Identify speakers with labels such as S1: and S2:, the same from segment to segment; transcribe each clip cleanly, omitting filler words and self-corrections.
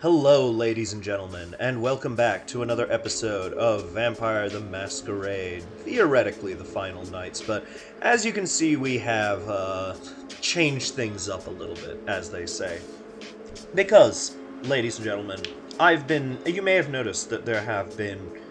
S1: Hello, ladies and gentlemen, and welcome back to another episode of Vampire the Masquerade. Theoretically, the final nights, but as you can see, we have changed things up a little bit, as they say. Because, ladies and gentlemen, you may have noticed that there have been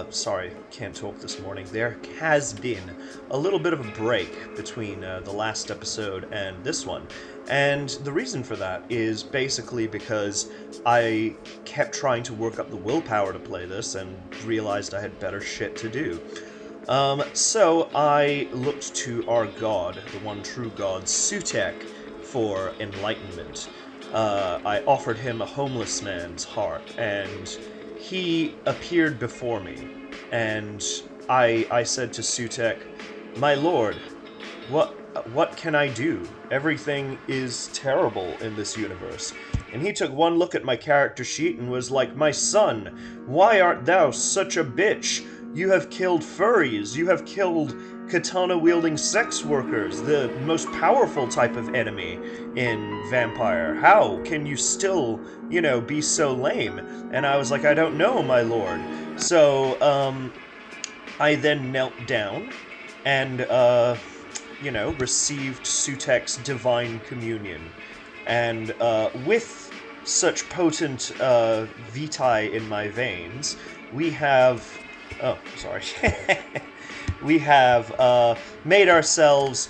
S1: sorry, can't talk this morning. There has been a little bit of a break between the last episode and this one. And the reason for that is basically because I kept trying to work up the willpower to play this and realized I had better shit to do. So I looked to our god, the one true god, Sutek, for enlightenment. I offered him a homeless man's heart, and he appeared before me, and I said to Sutek, "My lord, what can I do? Everything is terrible in this universe." And he took one look at my character sheet and was like, "My son, why art thou such a bitch? You have killed furries, you have killed katana-wielding sex workers, the most powerful type of enemy in Vampire. How can you still, be so lame?" And I was like, "I don't know, my lord." So, I then knelt down and, received Sutek's divine communion. And, with such potent, vitae in my veins, we have... Oh, sorry. We have made ourselves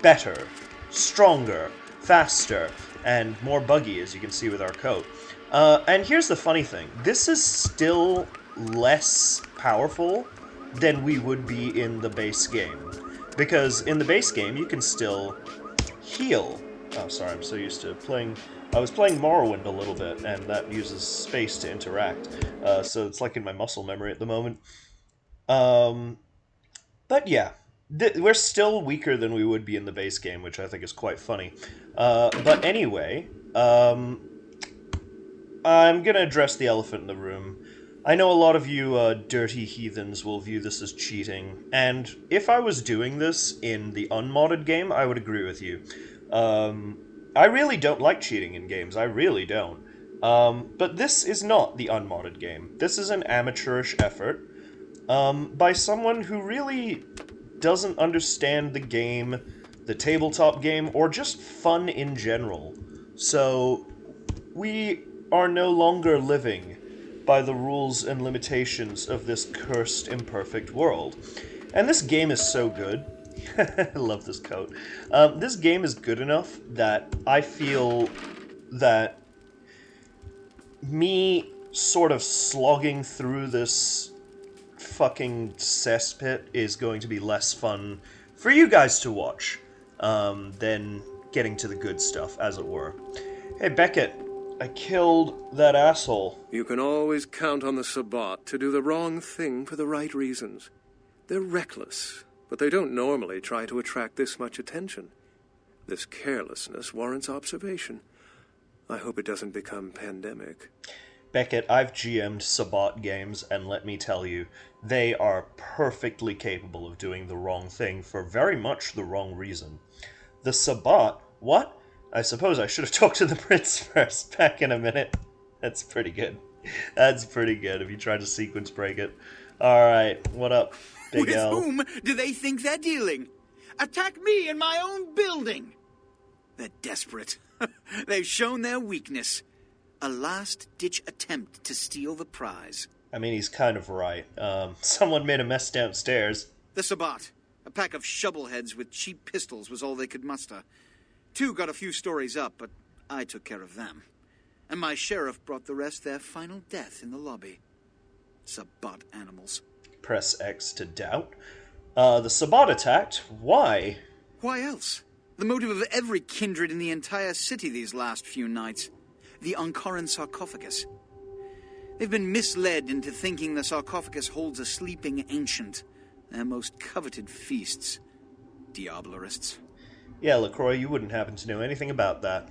S1: better, stronger, faster, and more buggy, as you can see with our coat. And here's the funny thing. This is still less powerful than we would be in the base game. Because in the base game, you can still heal. Oh, sorry, I'm so used to playing... I was playing Morrowind a little bit, and that uses space to interact. So it's like in my muscle memory at the moment. But yeah, we're still weaker than we would be in the base game, which I think is quite funny. But anyway, I'm gonna address the elephant in the room. I know a lot of you dirty heathens will view this as cheating, and if I was doing this in the unmodded game, I would agree with you. I really don't like cheating in games, I really don't. But this is not the unmodded game. This is an amateurish effort by someone who really doesn't understand the game, the tabletop game, or just fun in general. So, we are no longer living by the rules and limitations of this cursed, imperfect world. And this game is so good. I love this coat. This game is good enough that I feel that me sort of slogging through this fucking cesspit is going to be less fun for you guys to watch than getting to the good stuff, as it were. Hey, Beckett, I killed that asshole.
S2: You can always count on the Sabbat to do the wrong thing for the right reasons. They're reckless, but they don't normally try to attract this much attention. This carelessness warrants observation. I hope it doesn't become pandemic.
S1: Beckett, I've GM'd Sabbat games, and let me tell you, they are perfectly capable of doing the wrong thing for very much the wrong reason. The Sabbat? What? I suppose I should have talked to the prince first. Back in a minute. That's pretty good. That's pretty good if you try to sequence break it. Alright, what up, Big
S3: With
S1: L?
S3: whom do they think they're dealing? Attack me in my own building! They're desperate. They've shown their weakness. A last-ditch attempt to steal the prize.
S1: I mean, he's kind of right. Someone made a mess downstairs.
S3: The Sabbat. A pack of shovelheads with cheap pistols was all they could muster. Two got a few stories up, but I took care of them. And my sheriff brought the rest their final death in the lobby. Sabbat animals.
S1: Press X to doubt. The Sabbat attacked? Why?
S3: Why else? The motive of every kindred in the entire city these last few nights. The Ankaran sarcophagus. They've been misled into thinking the sarcophagus holds a sleeping ancient, their most coveted feasts. Diablerists.
S1: Yeah, LaCroix, you wouldn't happen to know anything about that.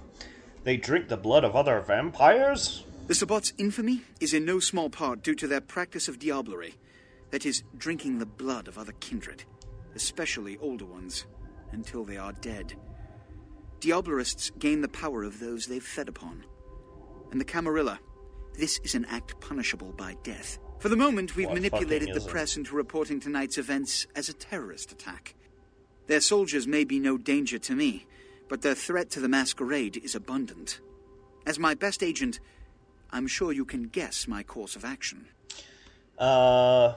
S1: They drink the blood of other vampires?
S3: The Sabbat's infamy is in no small part due to their practice of diablerie. That is, drinking the blood of other kindred, especially older ones, until they are dead. Diablerists gain the power of those they've fed upon. And the Camarilla. This is an act punishable by death. For the moment, we've manipulated the press into reporting tonight's events as a terrorist attack. Their soldiers may be no danger to me, but their threat to the Masquerade is abundant. As my best agent, I'm sure you can guess my course of action.
S1: There's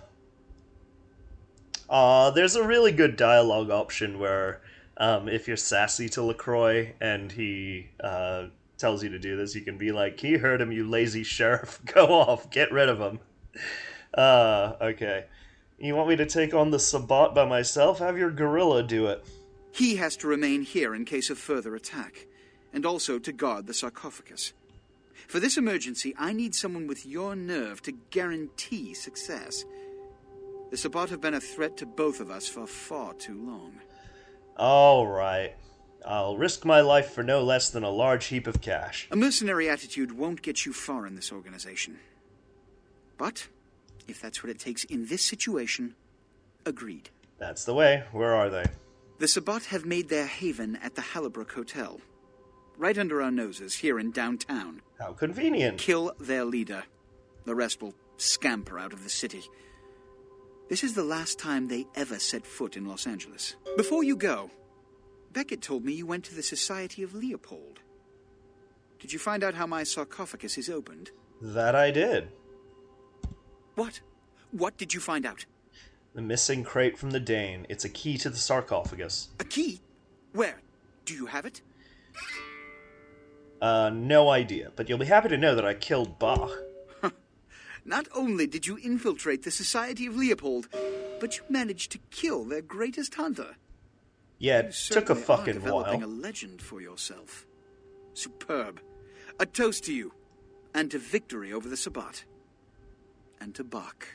S1: a really good dialogue option where, if you're sassy to LaCroix and he, tells you to do this, you can be like, he heard him, you lazy sheriff. Go off, get rid of him. Okay. You want me to take on the Sabbat by myself? Have your gorilla do it.
S3: He has to remain here in case of further attack, and also to guard the sarcophagus. For this emergency, I need someone with your nerve to guarantee success. The Sabbat have been a threat to both of us for far too long.
S1: All right. I'll risk my life for no less than a large heap of cash.
S3: A mercenary attitude won't get you far in this organization. But, if that's what it takes in this situation, agreed.
S1: That's the way. Where are they?
S3: The Sabbat have made their haven at the Hallibrook Hotel. Right under our noses, here in downtown.
S1: How convenient.
S3: Kill their leader. The rest will scamper out of the city. This is the last time they ever set foot in Los Angeles. Before you go, Beckett told me you went to the Society of Leopold. Did you find out how my sarcophagus is opened?
S1: That I did.
S3: What? What did you find out?
S1: The missing crate from the Dane. It's a key to the sarcophagus.
S3: A key? Where? Do you have it?
S1: No idea, but you'll be happy to know that I killed Bach.
S3: Not only did you infiltrate the Society of Leopold, but you managed to kill their greatest hunter.
S1: Yeah, it took a fucking
S3: developing
S1: while.
S3: A legend for yourself. Superb. A toast to you, and to victory over the Sabbat. And to Bach.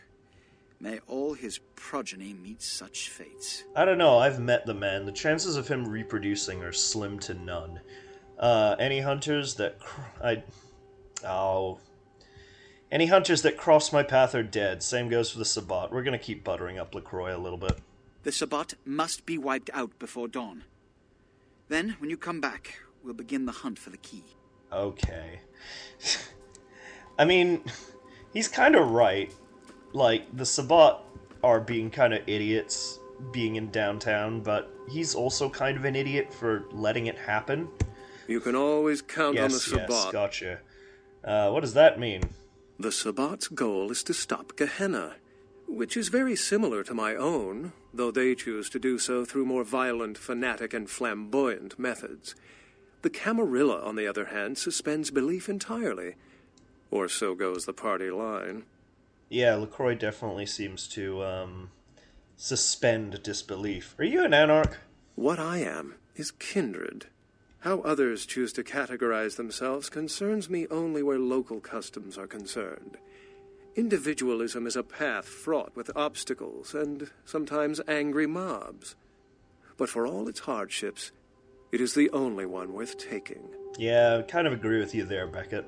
S3: May all his progeny meet such fates.
S1: I don't know, I've met the man. The chances of him reproducing are slim to none. Any hunters that Any hunters that cross my path are dead. Same goes for the Sabbat. We're gonna keep buttering up LaCroix a little bit.
S3: The Sabbat must be wiped out before dawn. Then, when you come back, we'll begin the hunt for the key.
S1: Okay. I mean, he's kind of right. Like, the Sabbat are being kind of idiots being in downtown, but he's also kind of an idiot for letting it happen.
S2: You can always count on the Sabbat.
S1: Yes, gotcha. What does that mean?
S2: The Sabbat's goal is to stop Gehenna, which is very similar to my own, though they choose to do so through more violent, fanatic, and flamboyant methods. The Camarilla, on the other hand, suspends belief entirely. Or so goes the party line.
S1: Yeah, LaCroix definitely seems to, suspend disbelief. Are you an anarch?
S2: What I am is kindred. How others choose to categorize themselves concerns me only where local customs are concerned. Individualism is a path fraught with obstacles and sometimes angry mobs. But for all its hardships, it is the only one worth taking.
S1: Yeah, I kind of agree with you there, Beckett.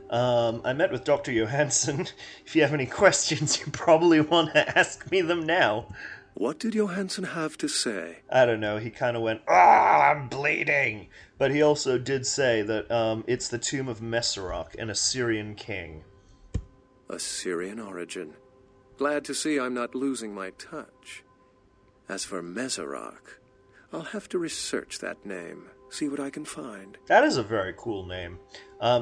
S1: I met with Dr. Johansson. If you have any questions, you probably want to ask me them now.
S2: What did Johansson have to say?
S1: I don't know, he kind of went, I'm bleeding! But he also did say that it's the tomb of Messerach, an Assyrian king.
S2: Assyrian origin. Glad to see I'm not losing my touch. As for Messerach, I'll have to research that name, see what I can find.
S1: That is a very cool name.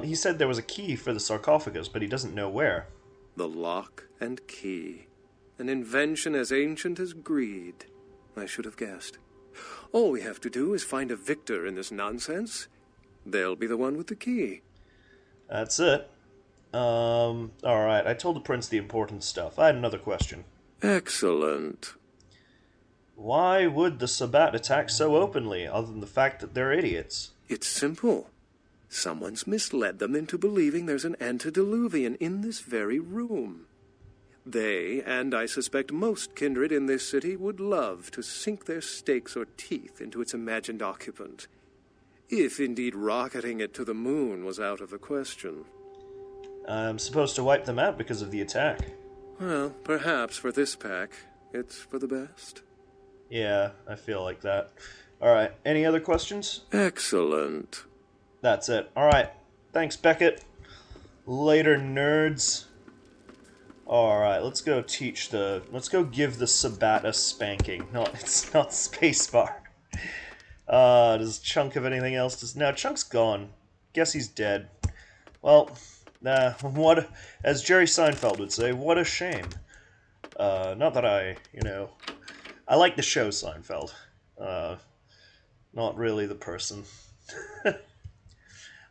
S1: He said there was a key for the sarcophagus, but he doesn't know where.
S2: The lock and key. An invention as ancient as greed. I should have guessed. All we have to do is find a victor in this nonsense. They'll be the one with the key.
S1: That's it. Alright, I told the prince the important stuff. I had another question.
S2: Excellent.
S1: Why would the Sabbat attack so openly, other than the fact that they're idiots?
S2: It's simple. Someone's misled them into believing there's an antediluvian in this very room. They, and I suspect most kindred in this city, would love to sink their stakes or teeth into its imagined occupant. If indeed rocketing it to the moon was out of the question.
S1: I'm supposed to wipe them out because of the attack.
S2: Well, perhaps for this pack, it's for the best.
S1: Yeah, I feel like that. Alright, any other questions?
S2: Excellent.
S1: That's it. Alright, thanks, Beckett. Later, nerds. Alright, let's go give the Sabat a spanking. No, it's not spacebar. Does Chunk have anything else to... No, Chunk's gone. Guess he's dead. Well, what... As Jerry Seinfeld would say, what a shame. Not that I like the show Seinfeld. Not really the person.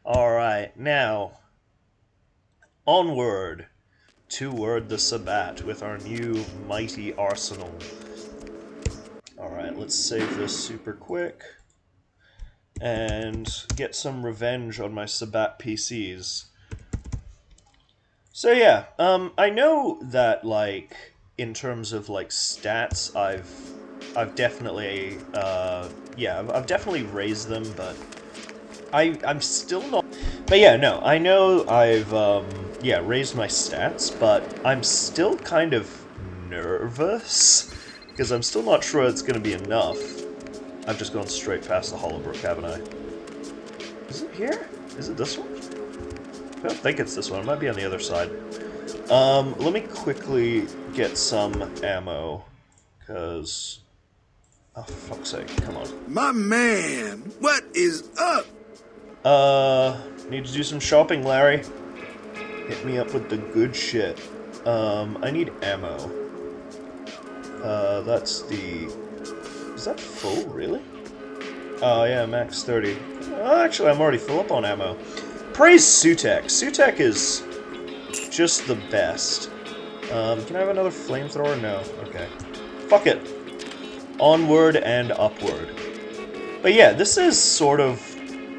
S1: Alright, now... Onward! Toward the Sabat with our new mighty arsenal. Alright, let's save this super quick. And get some revenge on my Sabat PCs. So yeah, I know that, like, in terms of, like, stats, I've definitely, I've definitely raised them, but I'm still not... But yeah, no, I know I've, raised my stats, but I'm still kind of nervous, because I'm still not sure it's going to be enough. I've just gone straight past the Hollowbrook, haven't I? Is it here? Is it this one? I don't think it's this one. It might be on the other side. Let me quickly get some ammo, because... Oh, for fuck's sake, come on.
S4: My man, what is up?
S1: Need to do some shopping, Larry. Hit me up with the good shit. I need ammo. That's the... Is that full, really? Oh, yeah, max 30. Oh, actually, I'm already full up on ammo. Praise Sutek. Sutek is just the best. Can I have another flamethrower? No. Okay. Fuck it. Onward and upward. But yeah, this is sort of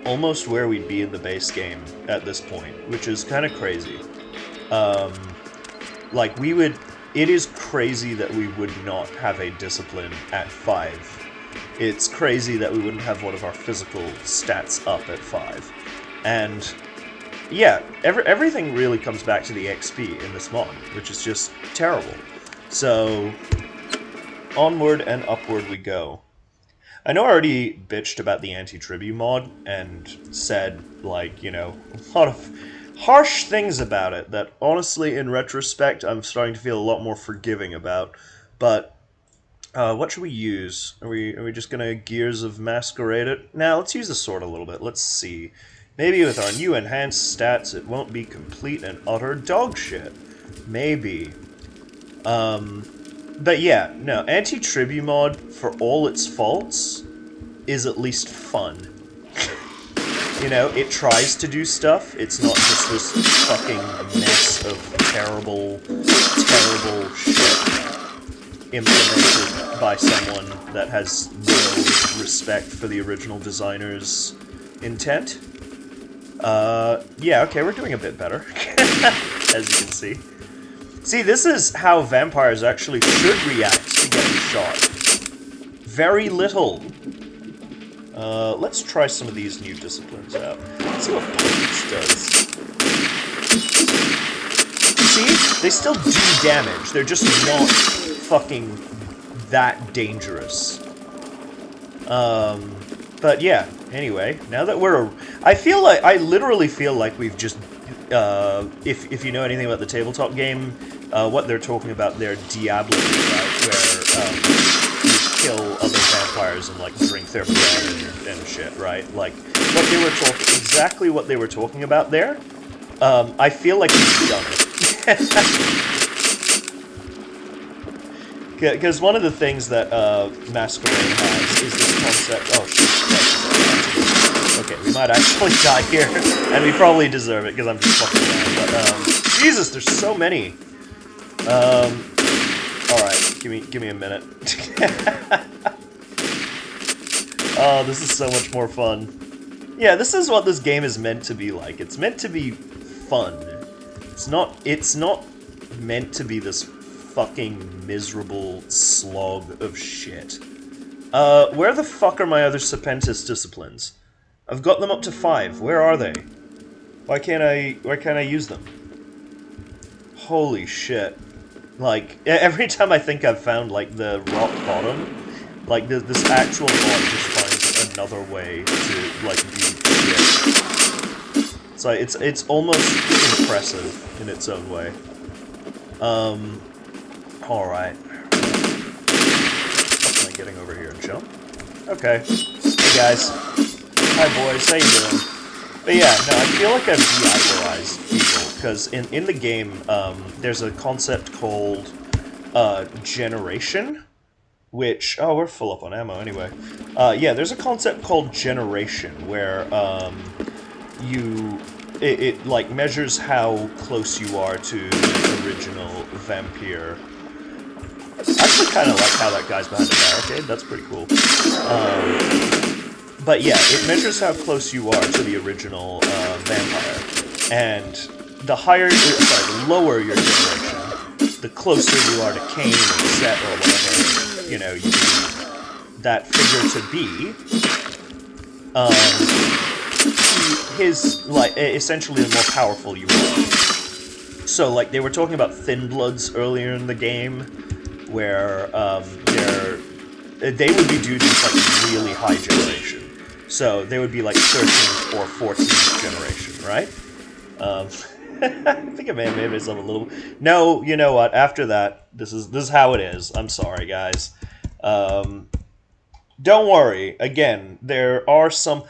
S1: almost where we'd be in the base game at this point, which is kind of crazy. Like, we would... It is crazy that we would not have a discipline at 5. It's crazy that we wouldn't have one of our physical stats up at 5. And, yeah, everything really comes back to the XP in this mod, which is just terrible. So, onward and upward we go. I know I already bitched about the anti-tribute mod, and said, like, a lot of harsh things about it that, honestly, in retrospect, I'm starting to feel a lot more forgiving about. But, what should we use? Are we just gonna Gears of Masquerade it? Now, let's use the sword a little bit. Let's see. Maybe with our new enhanced stats, it won't be complete and utter dog shit. Maybe. But yeah, no, anti-tribute mod, for all its faults, is at least fun. It tries to do stuff. It's not just this fucking mess of terrible, terrible shit implemented by someone that has no respect for the original designer's intent. Yeah, okay, we're doing a bit better, as you can see. See, this is how vampires actually should react to getting shot. Very little. Let's try some of these new disciplines out. Let's see what Potions does. See? They still do damage. They're just not fucking that dangerous. But yeah, anyway, now that we're... I literally feel like we've just... if you know anything about the tabletop game, what they're talking about there, Diablo, right? Where, you kill other vampires and, like, drink their blood and shit, right? Like, what they were exactly what they were talking about there, I feel like we've done it. Because one of the things that, Masquerade has is this concept... Oh, shit. Okay, we might actually die here, and we probably deserve it, because I'm just fucking around, but, Jesus, there's so many! Alright, give me a minute. Oh, this is so much more fun. Yeah, this is what this game is meant to be like. It's meant to be fun. It's not meant to be this fucking miserable slog of shit. Where the fuck are my other Serpentis disciplines? I've got them up to 5. Where are they? Why can't I use them? Holy shit. Like, every time I think I've found, like, the rock bottom, like, this actual mod just finds another way to, like, do shit. It's like it's almost impressive in its own way. All right. How am I getting over here and jump? Okay. Hey guys. Hi boys. How you doing? But yeah, no, I feel like I've de-idolized people because in the game, there's a concept called generation. Which, oh, we're full up on ammo anyway. Yeah, there's a concept called generation where it like measures how close you are to the original vampire. I actually kind of like how that guy's behind the barricade. That's pretty cool. But yeah, it measures how close you are to the original vampire, and the lower your generation, the closer you are to Kane or Set or whatever, you know, you need that figure to be. His, like, essentially the more powerful you are. So, like, they were talking about Thin Bloods earlier in the game, where they would be dudes with, like, really high generation. So, they would be, like, 13th or 14th generation, right? I think I may have made myself a little... No, you know what? After that, this is how it is. I'm sorry, guys. Don't worry. Again, there are some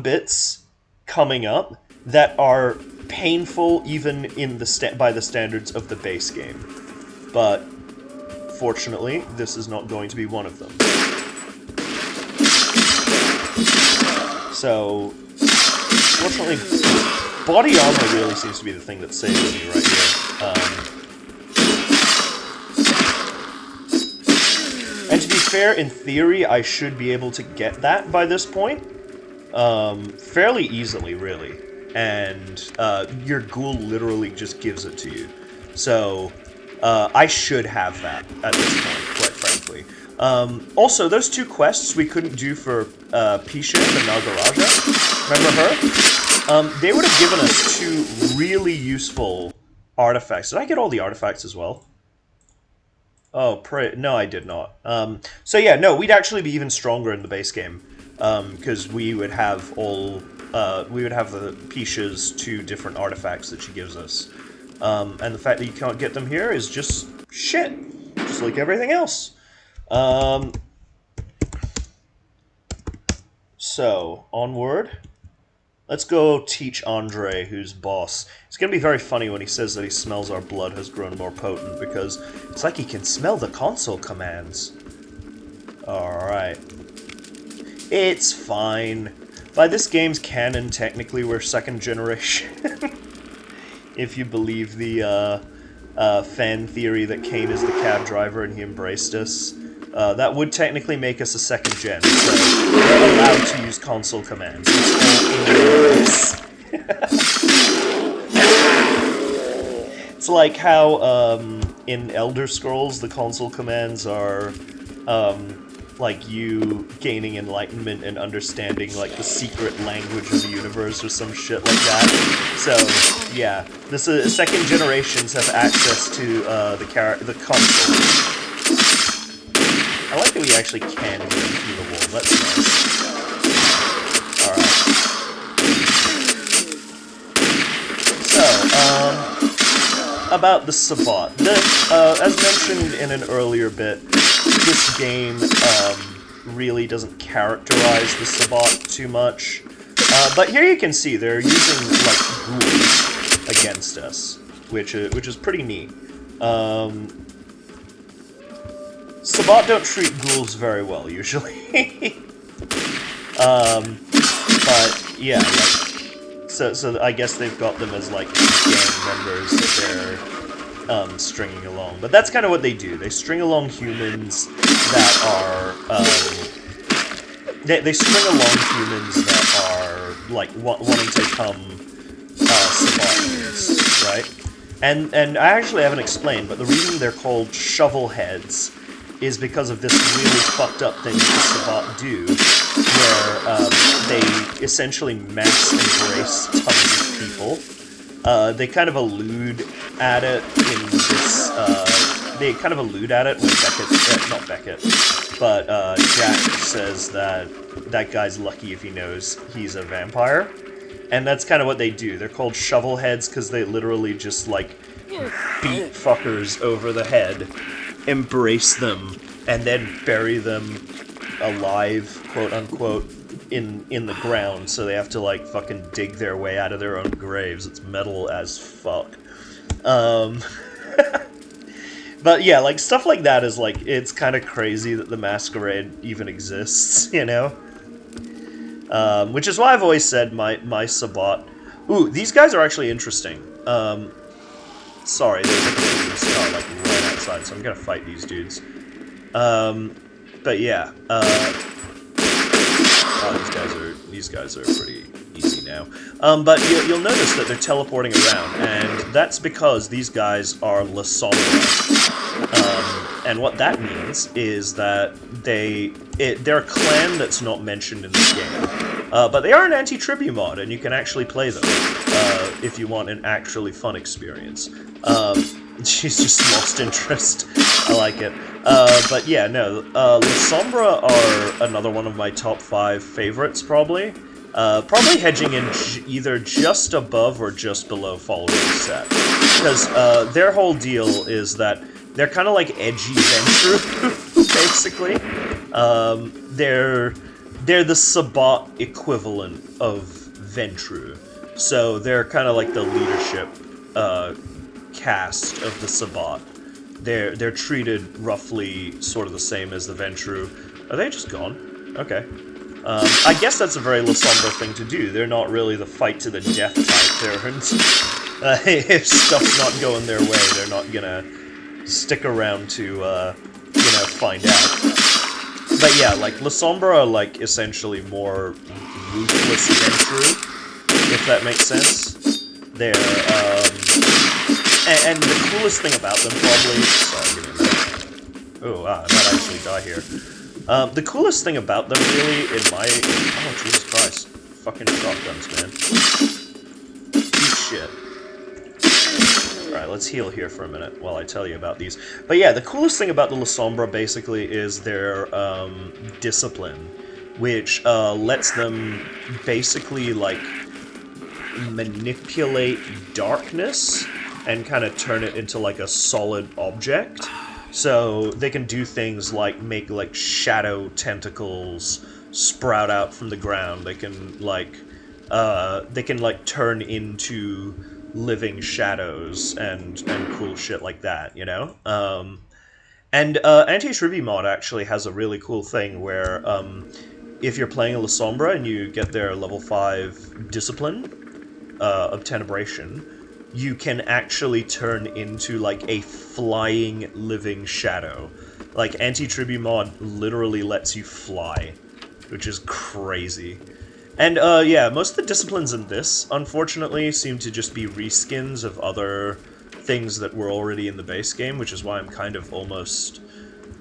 S1: bits coming up that are painful even in by the standards of the base game. But fortunately, this is not going to be one of them. So, fortunately, body armor really seems to be the thing that's saving me right here. And to be fair, in theory, I should be able to get that by this point. Fairly easily, really. And your ghoul literally just gives it to you. So, I should have that at this point, quite frankly. Also, those two quests we couldn't do for Pisha, the Nagaraja, remember her? They would have given us two really useful artifacts. Did I get all the artifacts as well? Oh, no, I did not. So yeah, no, we'd actually be even stronger in the base game, because we would have the Pisha's two different artifacts that she gives us. And the fact that you can't get them here is just shit, just like everything else. So, onward. Let's go teach Andre, who's boss. It's going to be very funny when he says that he smells our blood has grown more potent, because it's like he can smell the console commands. Alright. It's fine. By this game's canon, technically, we're second generation. If you believe the fan theory that Kane is the cab driver and he embraced us. That would technically make us a second gen, so we're allowed to use console commands. It's like how in Elder Scrolls the console commands are like you gaining enlightenment and understanding like the secret language of the universe or some shit like that. So yeah, this second generations have access to the console. I like that we actually can get them through the wall. That's nice. Alright. So, about the Sabbat. As mentioned in an earlier bit, this game really doesn't characterize the Sabbat too much. But here you can see they're using like ghouls against us, which is pretty neat. Sabbat don't treat ghouls very well, usually. But, yeah, like, so I guess they've got them as, like, gang members that they're, stringing along. But that's kind of what they do. They string along humans that are, they string along humans that are, like, wanting to become, Sabbatans, right? And I actually haven't explained, but the reason they're called shovel heads is because of this really fucked up thing that the Sabbat do, where they essentially mass embrace tons of people. They kind of allude at it in this, when Jack says that guy lucky if he knows he's a vampire. And that's kind of what they do. They're called shovel heads because they literally just, like, beat fuckers over the head, embrace them, and then bury them alive, quote-unquote, in the ground, so they have to, like, fucking dig their way out of their own graves. It's metal as fuck. But yeah, like, stuff like that is, like, it's kind of crazy that the Masquerade even exists, you know? Which is why I've always said my Sabbat... Ooh, these guys are actually interesting. Sorry, there's like a shooting star, like, right outside, so I'm gonna fight these dudes. But yeah, oh, these guys are pretty easy now. But you'll notice that they're teleporting around, and that's because these guys are La Sombra. And what that means is that they're a clan that's not mentioned in this game. But they are an anti-tribute mod, and you can actually play them if you want an actually fun experience. She's just lost interest. I like it. But yeah, no, La Sombra are another one of my top 5 favorites, probably. Probably hedging in either just above or just below Followers set. Because their whole deal is that they're kind of like edgy Ventrue, basically. They're the Sabbat equivalent of Ventrue. So they're kind of like the leadership cast of the Sabbat. They're treated roughly sort of the same as the Ventrue. Are they just gone? Okay. I guess that's a very La Sombra thing to do. They're not really the fight to the death type. If stuff's not going their way, they're not gonna stick around to, you know, find out. But yeah, like, La Sombra are, like, essentially more ruthless Ventrue, if that makes sense. They're, and the coolest thing about them, probably... Sorry, give me a minute. Oh, wow, I might actually die here. The coolest thing about them, really, in my... Oh, Jesus Christ. Fucking shotguns, man. Eat shit. Alright, let's heal here for a minute while I tell you about these. But yeah, the coolest thing about the La Sombra, basically, is their, discipline, which, lets them basically, like, manipulate darkness and kind of turn it into, like, a solid object. So they can do things like make, like, shadow tentacles sprout out from the ground. They can, like, turn into living shadows and cool shit like that, you know? And Anti-Tribute mod actually has a really cool thing where, if you're playing a La Sombra and you get their level 5 Discipline, of Tenebration, you can actually turn into, like, a flying living shadow. Like, Anti-Tribute mod literally lets you fly, which is crazy. And, yeah, most of the disciplines in this, unfortunately, seem to just be reskins of other things that were already in the base game, which is why I'm kind of almost,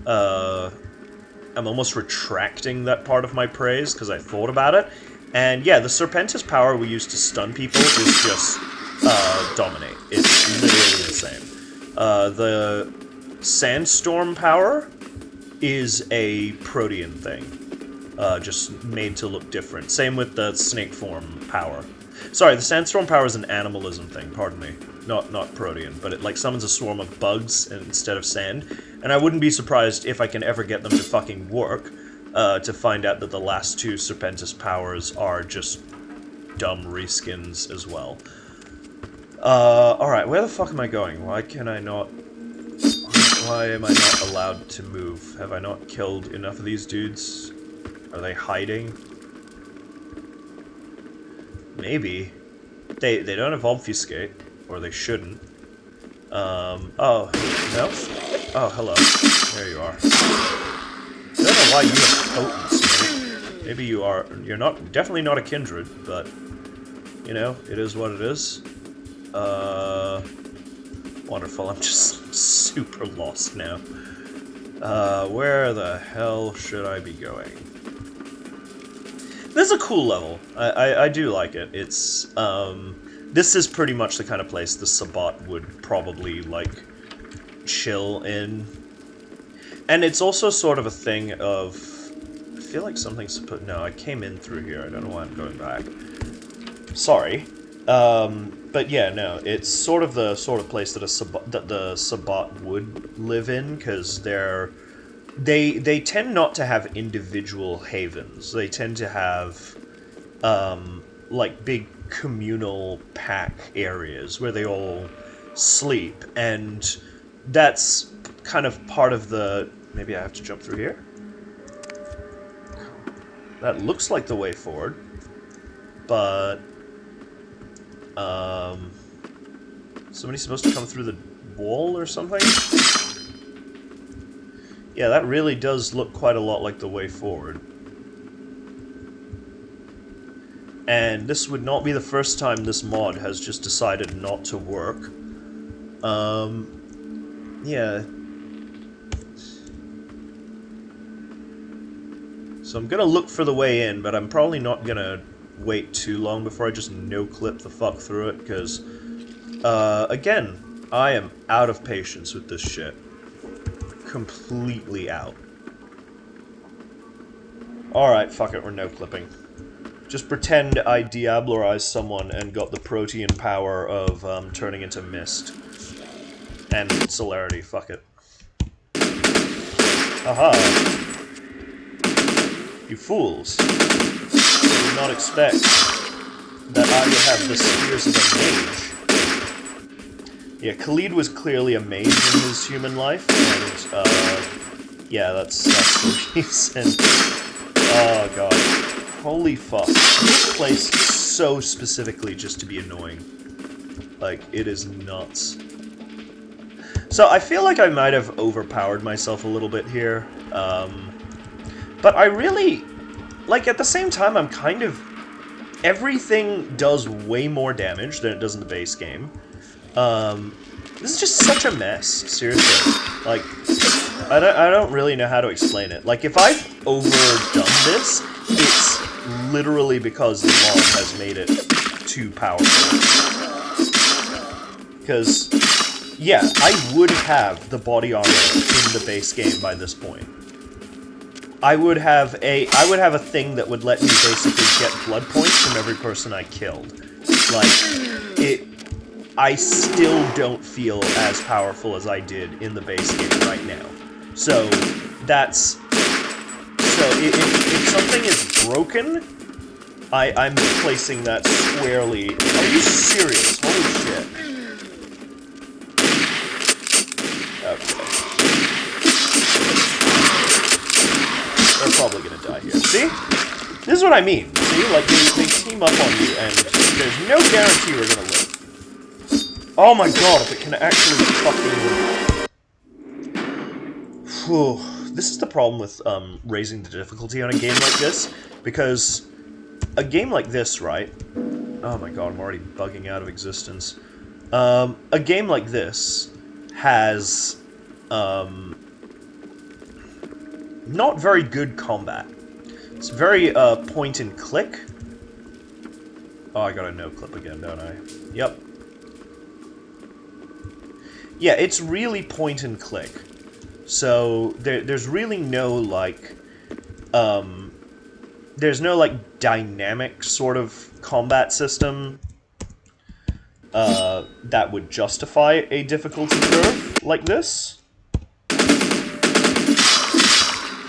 S1: I'm almost retracting that part of my praise, because I thought about it. And yeah, the Serpentis power we use to stun people is just, dominate. It's literally the same. The Sandstorm power is a Protean thing, just made to look different. Same with the Snake Form power. Sorry, the Sandstorm power is an animalism thing, pardon me. Not Protean, but it, like, summons a swarm of bugs instead of sand. And I wouldn't be surprised if I can ever get them to fucking work, to find out that the last 2 Serpentis powers are just dumb reskins as well. Alright, where the fuck am I going? Why can I not... Why am I not allowed to move? Have I not killed enough of these dudes? Are they hiding? Maybe. They don't have Obfuscate, or they shouldn't. Oh, no? Oh, hello. There you are. I don't know why you have potence, maybe you are... You're not... Definitely not a kindred, but... You know, it is what it is. Wonderful, I'm just super lost now. Where the hell should I be going? This is a cool level. I do like it. It's, this is pretty much the kind of place the Sabbat would probably, like, chill in. And it's also sort of a thing of... I feel like something's supposed... No, I came in through here. I don't know why I'm going back. Sorry. But yeah, no, it's sort of the place that the Sabbat would live in, because they tend not to have individual havens. They tend to have like big communal pack areas where they all sleep, and that's kind of part of the... Maybe I have to jump through here? That looks like the way forward, but somebody's supposed to come through the wall or something? Yeah, that really does look quite a lot like the way forward. And this would not be the first time this mod has just decided not to work. Yeah. So I'm gonna look for the way in, but I'm probably not gonna wait too long before I just no-clip the fuck through it, because, again, I am out of patience with this shit. Completely out. Alright, fuck it, we're no-clipping. Just pretend I diablerized someone and got the protean power of, turning into mist. And celerity, fuck it. Aha! You fools. I did not expect that I would have the spears of a mage. Yeah, Khalid was clearly a mage in his human life, and, yeah, that's the reason. Oh, God. Holy fuck. This place is so specifically just to be annoying. Like, it is nuts. So, I feel like I might have overpowered myself a little bit here. But I really... Like, at the same time, I'm kind of... Everything does way more damage than it does in the base game. This is just such a mess, seriously. Like, I don't really know how to explain it. Like, if I've overdone this, it's literally because the mod has made it too powerful. Because, yeah, I would have the body armor in the base game by this point. I would have a thing that would let me basically get blood points from every person I killed. Like, I still don't feel as powerful as I did in the base game right now. So, that's... So, if something is broken, I'm placing that squarely... Are you serious? Holy shit. Okay. They're probably gonna die here. See? This is what I mean. See? Like, they team up on you, and there's no guarantee we're gonna live. Oh my god, if it can actually fucking... Whew. This is the problem with, raising the difficulty on a game like this, because a game like this, right? Oh my god, I'm already bugging out of existence. A game like this has, not very good combat. It's very, point and click. Oh, I got a no-clip again, don't I? Yep. Yeah, it's really point and click. So, there's really no, like, there's no, like, dynamic sort of combat system that would justify a difficulty curve like this. Because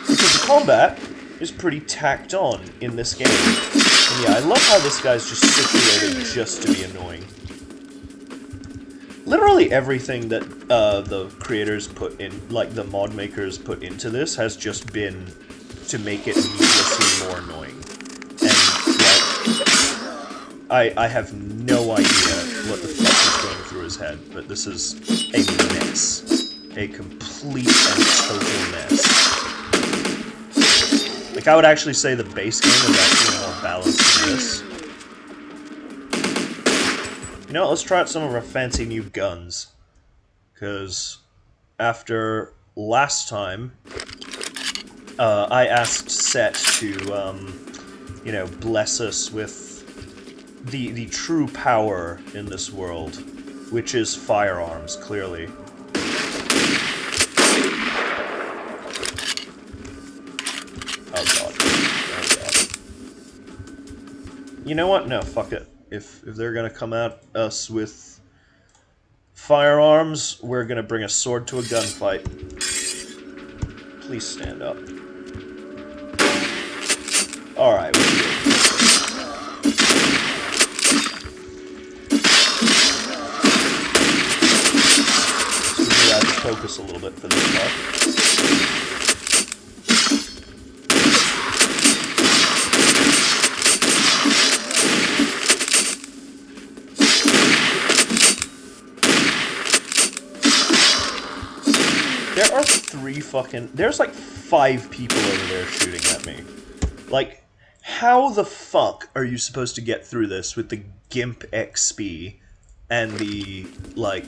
S1: the combat is pretty tacked on in this game. And yeah, I love how this guy's just situated just to be annoying. Literally everything that the creators put in, like the mod makers put into this, has just been to make it needlessly more annoying. And, like, I have no idea what the fuck is going through his head, but this is a mess. A complete and total mess. Like, I would actually say the base game is actually more balanced than this. You know, let's try out some of our fancy new guns. Because after last time, I asked Set to, you know, bless us with the true power in this world, which is firearms, clearly. Oh god. Oh god. You know what? No, fuck it. If they're gonna come at us with firearms, we're gonna bring a sword to a gunfight. Please stand up. Alright, we should have to focus a little bit for this part. There are there's like 5 people over there shooting at me. Like, how the fuck are you supposed to get through this with the GIMP XP and the, like,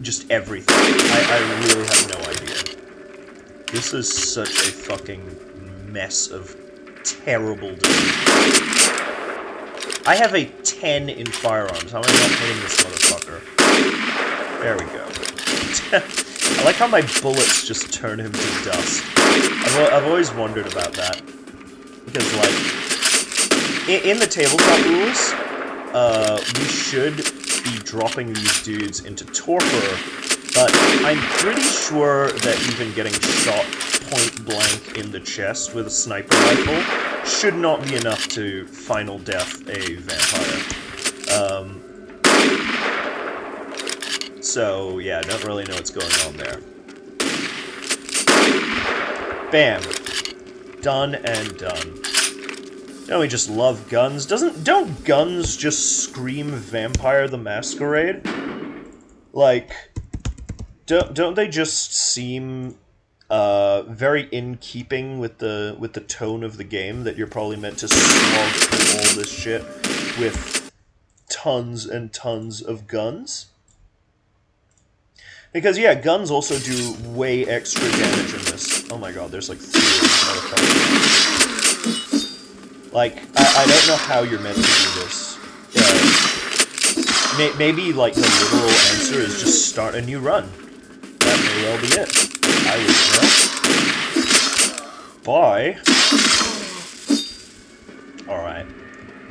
S1: just everything? I really have no idea. This is such a fucking mess of terrible decisions. I have a 10 in firearms. How am I not hitting this motherfucker? There we go. I like how my bullets just turn him to dust. I've always wondered about that. Because, like, in the tabletop rules, we should be dropping these dudes into torpor, but I'm pretty sure that even getting shot point blank in the chest with a sniper rifle should not be enough to final death a vampire. So, yeah, I don't really know what's going on there. Bam. Done and done. Don't we just love guns? Don't guns just scream Vampire the Masquerade? Like, don't they just seem very in keeping with the tone of the game that you're probably meant to slog through all this shit with tons and tons of guns? Because, yeah, guns also do way extra damage in this. Oh my god, there's like 3 of these motherfuckers. Like, I don't know how you're meant to do this. Maybe, like, the literal answer is just start a new run. That may well be it. I would know. Bye. Alright.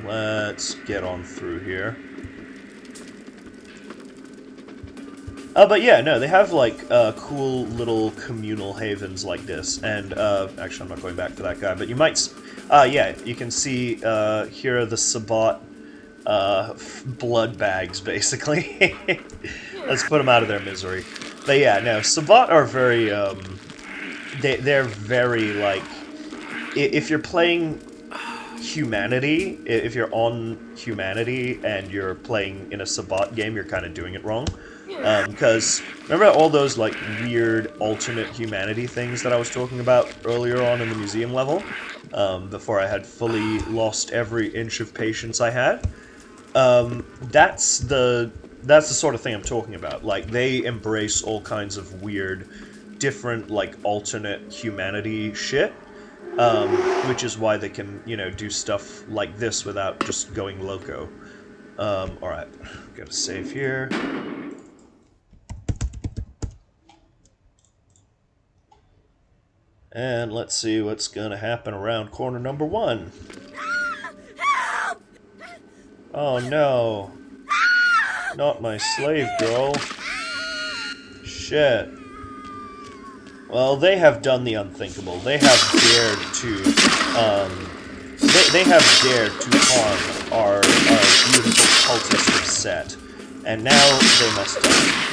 S1: Let's get on through here. But yeah, no, they have, like, cool little communal havens like this, and, actually, I'm not going back for that guy, but you might, yeah, you can see, here are the Sabbat, blood bags, basically. Let's put them out of their misery. But yeah, no, Sabbat are very, they're very, like, if you're playing Humanity, if you're on Humanity and you're playing in a Sabbat game, you're kind of doing it wrong. Because, remember all those, like, weird alternate humanity things that I was talking about earlier on in the museum level? Before I had fully lost every inch of patience I had? That's the sort of thing I'm talking about. Like, they embrace all kinds of weird, different, like, alternate humanity shit. Which is why they can, you know, do stuff like this without just going loco. Alright, gotta save here. And let's see what's gonna happen around corner number 1.
S5: Help!
S1: Oh no. Not my slave girl. Shit. Well, they have done the unthinkable. They have dared to, they have dared to harm our beautiful cultist of Set. And now they must die.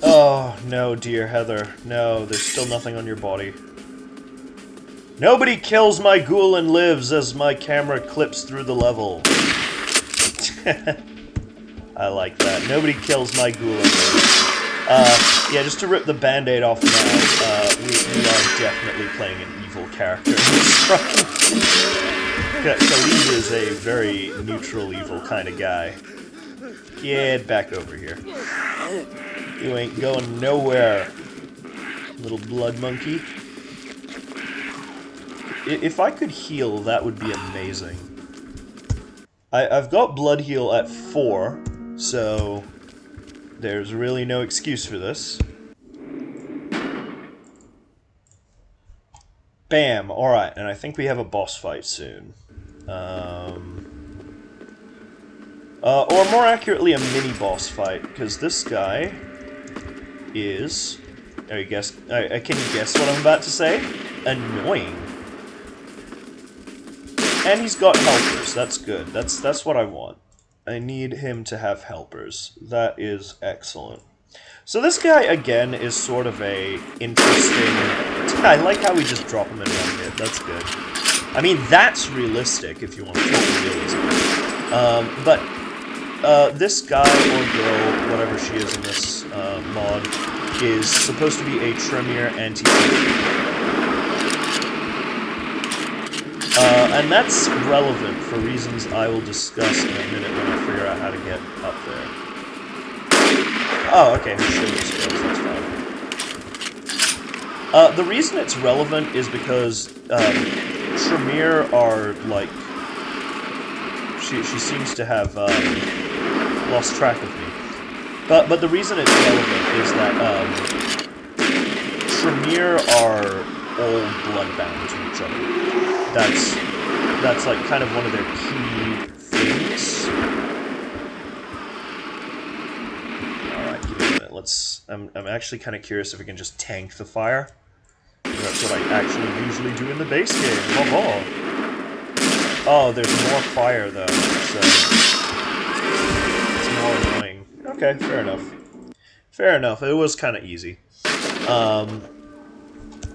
S1: Oh, no, dear Heather. No, there's still nothing on your body. Nobody kills my ghoul and lives as my camera clips through the level. I like that. Nobody kills my ghoul and lives. Yeah, just to rip the band-aid off now, we are definitely playing an evil character in this run. Khalid is a very neutral evil kind of guy. Get back over here. You ain't going nowhere, little blood monkey. If I could heal, that would be amazing. I've got blood heal at 4, so there's really no excuse for this. Bam! Alright, and I think we have a boss fight soon. Or more accurately, a mini-boss fight, because this guy is... can you guess what I'm about to say? Annoying. And he's got helpers, that's good. That's what I want. I need him to have helpers. That is excellent. So this guy, again, is sort of a interesting... I like how we just drop him in one hit, that's good. I mean, that's realistic, if you want to talk realism. But this guy or girl, whatever she is in this mod, is supposed to be a Tremere anti-Tremere. And that's relevant for reasons I will discuss in a minute when I figure out how to get up there. Oh, okay, show me skills, that's fine. The reason it's relevant is because Tremere are, like... She seems to have lost track of me. But the reason it's relevant is that Tremere are all bloodbound to each other. That's like kind of one of their key things. Alright, give me a minute. I'm actually kind of curious if we can just tank the fire. That's what I actually usually do in the base game. Oh, there's more fire though, so it's more annoying. Okay, fair enough. Fair enough. It was kind of easy.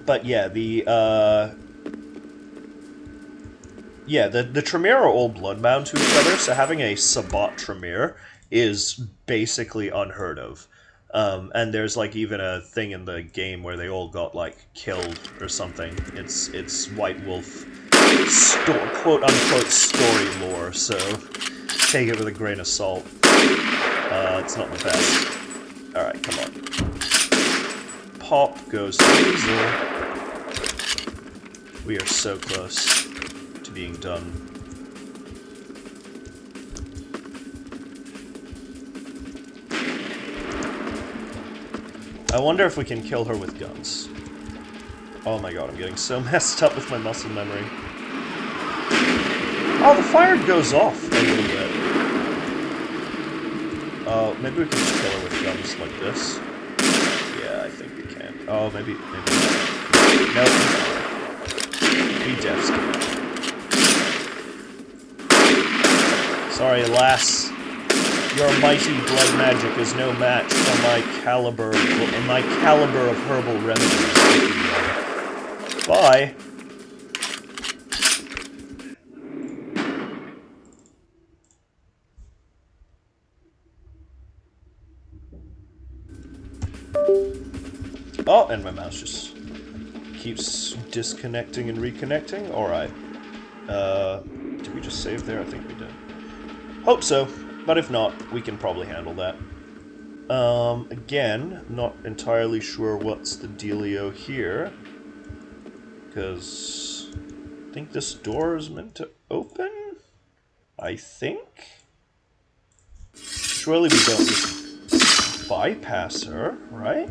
S1: But yeah, the Tremere are all bloodbound to each other, so having a Sabbat Tremere is basically unheard of. And there's like even a thing in the game where they all got like killed or something. It's White Wolf quote-unquote story lore, so take it with a grain of salt. It's not the best. Alright, come on. Pop goes to Weasel. We are so close to being done. I wonder if we can kill her with guns. Oh my god, I'm getting so messed up with my muscle memory. Oh, the fire goes off a little bit. Oh, maybe we can just kill her with guns like this. Yeah, I think we can. Oh, maybe not. Nope. Be deaf skin. Sorry, lass. Your mighty blood magic is no match for my caliber of herbal remedies. Bye. Oh, and my mouse just keeps disconnecting and reconnecting. Alright. Did we just save there? I think we did. Hope so, but if not, we can probably handle that. Again, not entirely sure what's the dealio here. Because I think this door is meant to open? I think? Surely we don't just bypass her, right?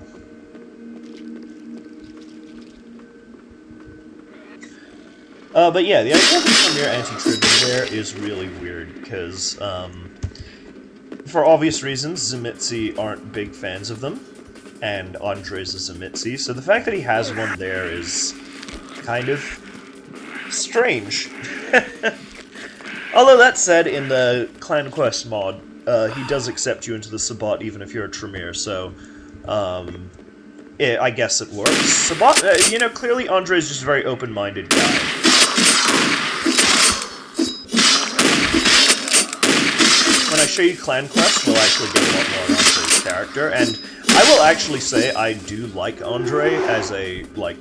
S1: But yeah, the idea of the Tremere anti-tribute there is really weird, because, for obvious reasons, Zemitzi aren't big fans of them, and Andre's a Zemitzi, so the fact that he has one there is kind of strange. Although that said, in the Clan Quest mod, he does accept you into the Sabbat even if you're a Tremere, so, I guess it works. Sabbat, you know, clearly Andre's just a very open-minded guy. When I show you Clan Quest, we'll actually get a lot more on Andre's character, and I will actually say I do like Andre as a, like,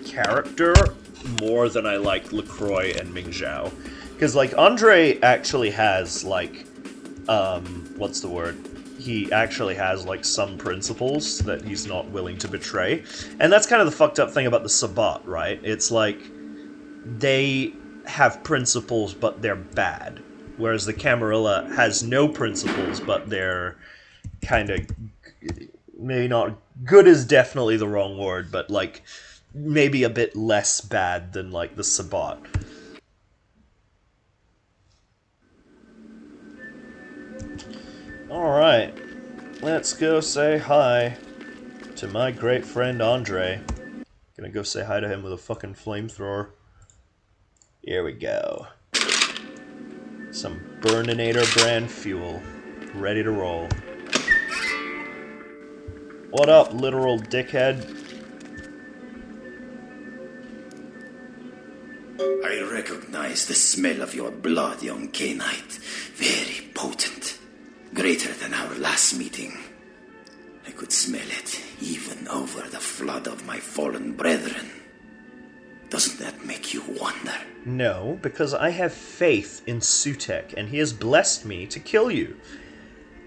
S1: character more than I like LaCroix and Ming Zhao. Because, like, Andre actually has, like, what's the word? He actually has, like, some principles that he's not willing to betray. And that's kind of the fucked up thing about the Sabbat, right? It's like, they have principles, but they're bad. Whereas the Camarilla has no principles, but they're kind of, maybe not, good is definitely the wrong word, but like, maybe a bit less bad than, like, the Sabbat. Alright, let's go say hi to my great friend Andre. Gonna go say hi to him with a fucking flamethrower. Here we go. Some Burninator brand fuel. Ready to roll. What up, literal dickhead?
S6: I recognize the smell of your blood, young Cainite. Very potent. Greater than our last meeting. I could smell it, even over the flood of my fallen brethren. Doesn't that make you wonder?
S1: No, because I have faith in Sutek, and he has blessed me to kill you.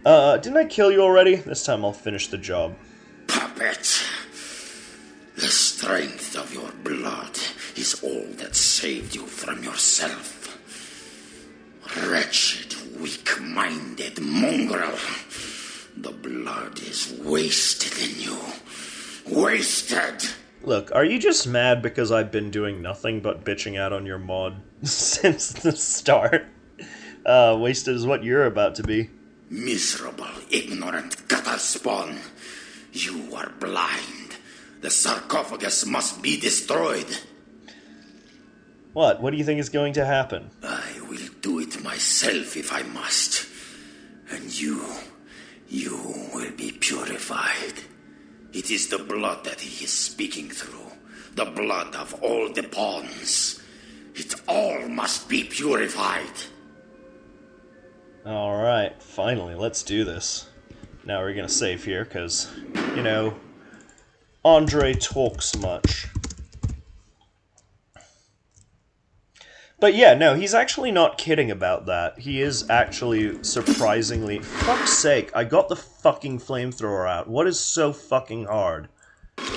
S1: Didn't I kill you already? This time I'll finish the job.
S6: Puppet! The strength of your blood is all that saved you from yourself. Wretched, weak-minded mongrel. The blood is wasted in you. Wasted!
S1: Look, are you just mad because I've been doing nothing but bitching out on your mod since the start? Wasted is what you're about to be.
S6: Miserable, ignorant gutter spawn. You are blind. The sarcophagus must be destroyed.
S1: What? What do you think is going to happen?
S6: I will do it myself if I must. And you will be purified. It is the blood that he is speaking through. The blood of all the pawns. It all must be purified.
S1: Alright, finally, let's do this. Now we're gonna save here, because, you know, Andre talks much. But yeah, no, he's actually not kidding about that. He is actually surprisingly... Fuck's sake, I got the fucking flamethrower out. What is so fucking hard? But...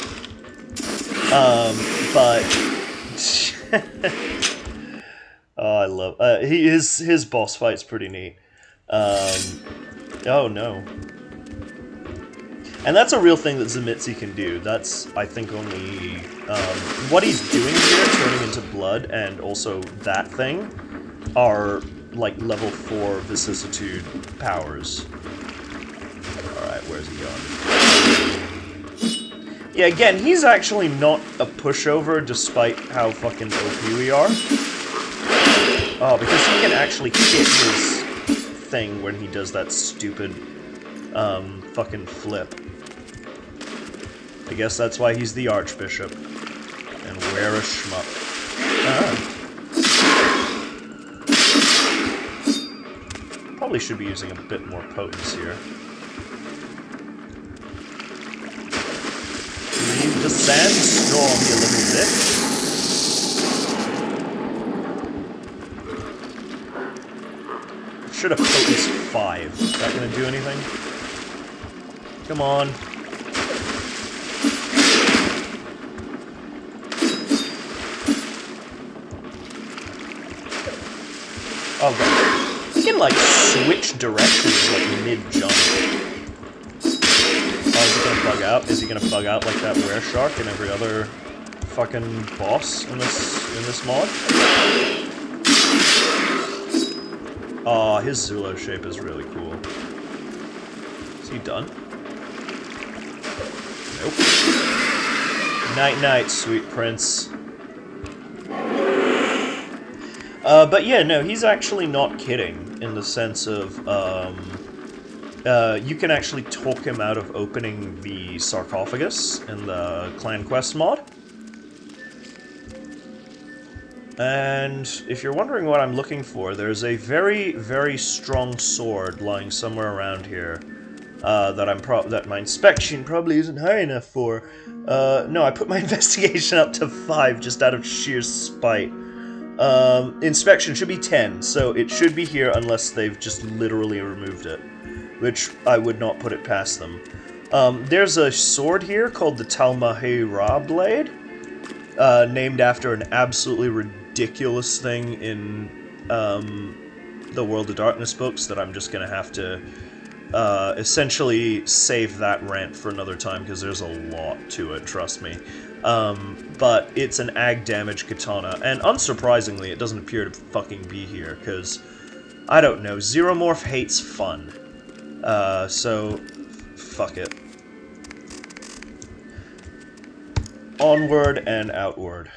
S1: oh, I love... his boss fight's pretty neat. Oh no. And that's a real thing that Zemitzi can do. That's, I think, only... what he's doing here, turning into blood, and also that thing, are, like, level 4 vicissitude powers. Alright, where's he gone? Yeah, again, he's actually not a pushover, despite how fucking OP we are. Oh, because he can actually hit his thing when he does that stupid, fucking flip. I guess that's why he's the Archbishop. And wear a schmuck. Probably should be using a bit more potency here. Leave the sandstorm, you little bitch. Should have potency 5. Is that gonna do anything? Come on. Oh god. You can, like, switch directions, like, mid-jump. Oh, is he gonna bug out? Is he gonna bug out like that were-shark and every other fucking boss in this mod? Oh, his Zulo shape is really cool. Is he done? Nope. Night-night, sweet prince. But yeah, no, he's actually not kidding, in the sense of, you can actually talk him out of opening the sarcophagus in the Clan Quest mod. And if you're wondering what I'm looking for, there's a very, very strong sword lying somewhere around here, that my inspection probably isn't high enough for. No, I put my investigation up to 5 just out of sheer spite. Inspection should be 10, so it should be here unless they've just literally removed it, which I would not put it past them. There's a sword here called the Talmahera Blade, named after an absolutely ridiculous thing in the World of Darkness books that I'm just gonna have to essentially save that rant for another time, because there's a lot to it, trust me. But it's an ag damage katana, and unsurprisingly, it doesn't appear to fucking be here, because, I don't know, Xeromorph hates fun. So, fuck it. Onward and outward.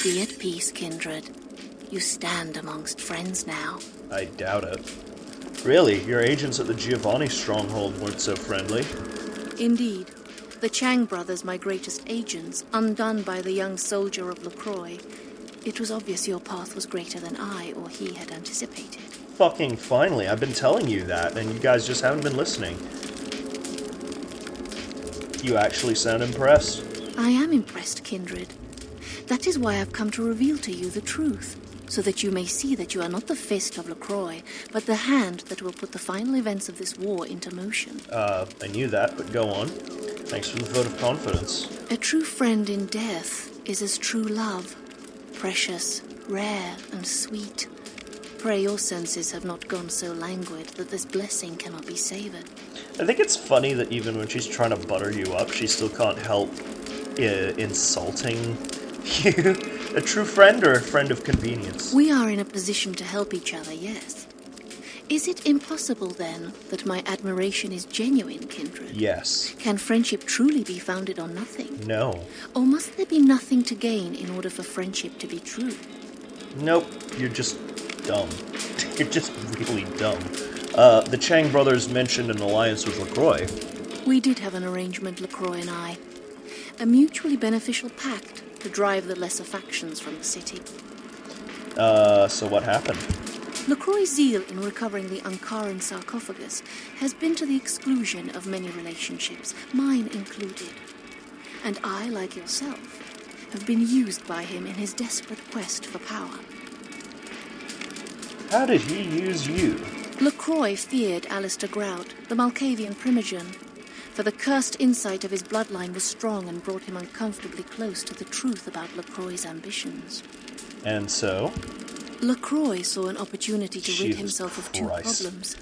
S5: Be at peace, kindred. You stand amongst friends now.
S1: I doubt it. Really, your agents at the Giovanni stronghold weren't so friendly.
S5: Indeed. The Chang brothers, my greatest agents, undone by the young soldier of LaCroix. It was obvious your path was greater than I or he had anticipated.
S1: Fucking finally, I've been telling you that, and you guys just haven't been listening. You actually sound impressed.
S5: I am impressed, kindred. That is why I've come to reveal to you the truth, so that you may see that you are not the fist of LaCroix, but the hand that will put the final events of this war into motion.
S1: I knew that, but go on. Thanks for the vote of confidence.
S5: A true friend in death is as true love, precious, rare, and sweet. Pray your senses have not gone so languid that this blessing cannot be savored.
S1: I think it's funny that even when she's trying to butter you up, she still can't help insulting you. A true friend or a friend of convenience?
S5: We are in a position to help each other, yes. Is it impossible, then, that my admiration is genuine, kindred?
S1: Yes.
S5: Can friendship truly be founded on nothing?
S1: No.
S5: Or must there be nothing to gain in order for friendship to be true?
S1: Nope. You're just dumb. You're just really dumb. The Chang brothers mentioned an alliance with LaCroix.
S5: We did have an arrangement, LaCroix and I. A mutually beneficial pact to drive the lesser factions from the city.
S1: So what happened?
S5: LaCroix's zeal in recovering the Ankaran sarcophagus has been to the exclusion of many relationships, mine included. And I, like yourself, have been used by him in his desperate quest for power.
S1: How did he use you?
S5: LaCroix feared Alistair Grout, the Malkavian primogen, for the cursed insight of his bloodline was strong and brought him uncomfortably close to the truth about LaCroix's ambitions.
S1: And so?
S5: LaCroix saw an opportunity to rid himself of two problems.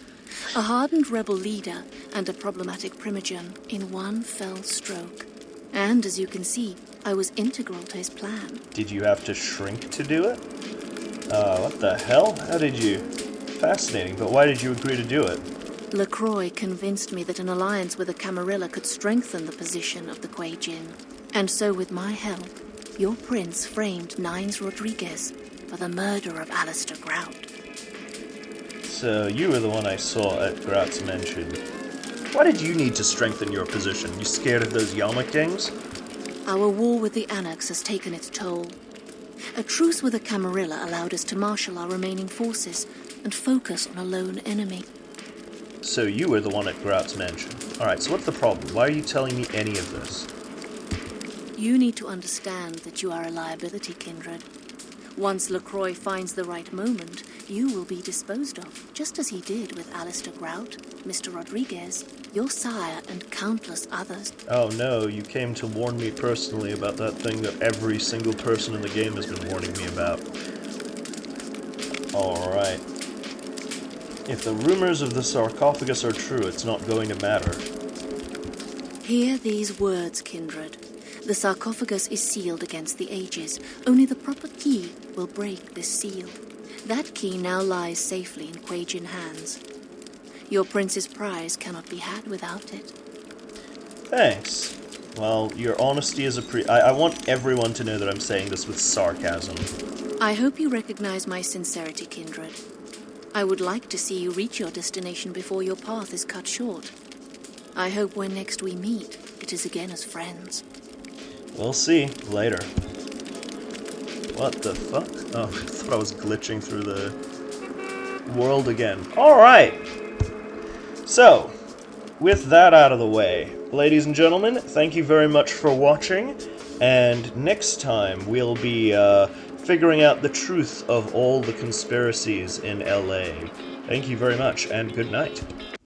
S5: A hardened rebel leader and a problematic primogen in one fell stroke. And, as you can see, I was integral to his plan.
S1: Did you have to shrink to do it? What the hell? How did you? Fascinating, but why did you agree to do it?
S5: LaCroix convinced me that an alliance with the Camarilla could strengthen the position of the Kuei Jin. And so, with my help, your prince framed Nines Rodriguez for the murder of Alistair Grout.
S1: So, you were the one I saw at Grout's mansion. Why did you need to strengthen your position? You scared of those Yalmik gangs?
S5: Our war with the Anarchs has taken its toll. A truce with the Camarilla allowed us to marshal our remaining forces and focus on a lone enemy.
S1: So you were the one at Grout's mansion. Alright, so what's the problem? Why are you telling me any of this?
S5: You need to understand that you are a liability, kindred. Once LaCroix finds the right moment, you will be disposed of, just as he did with Alistair Grout, Mr. Rodriguez, your sire, and countless others.
S1: Oh no, you came to warn me personally about that thing that every single person in the game has been warning me about. Alright. If the rumors of the sarcophagus are true, it's not going to matter.
S5: Hear these words, kindred. The sarcophagus is sealed against the ages. Only the proper key will break this seal. That key now lies safely in Kuei Jin hands. Your prince's prize cannot be had without it.
S1: Thanks. Well, your honesty is I want everyone to know that I'm saying this with sarcasm.
S5: I hope you recognize my sincerity, kindred. I would like to see you reach your destination before your path is cut short. I hope when next we meet, it is again as friends.
S1: We'll see. Later. What the fuck? Oh, I thought I was glitching through the world again. Alright! So, with that out of the way, ladies and gentlemen, thank you very much for watching, and next time we'll be figuring out the truth of all the conspiracies in LA. Thank you very much, and good night.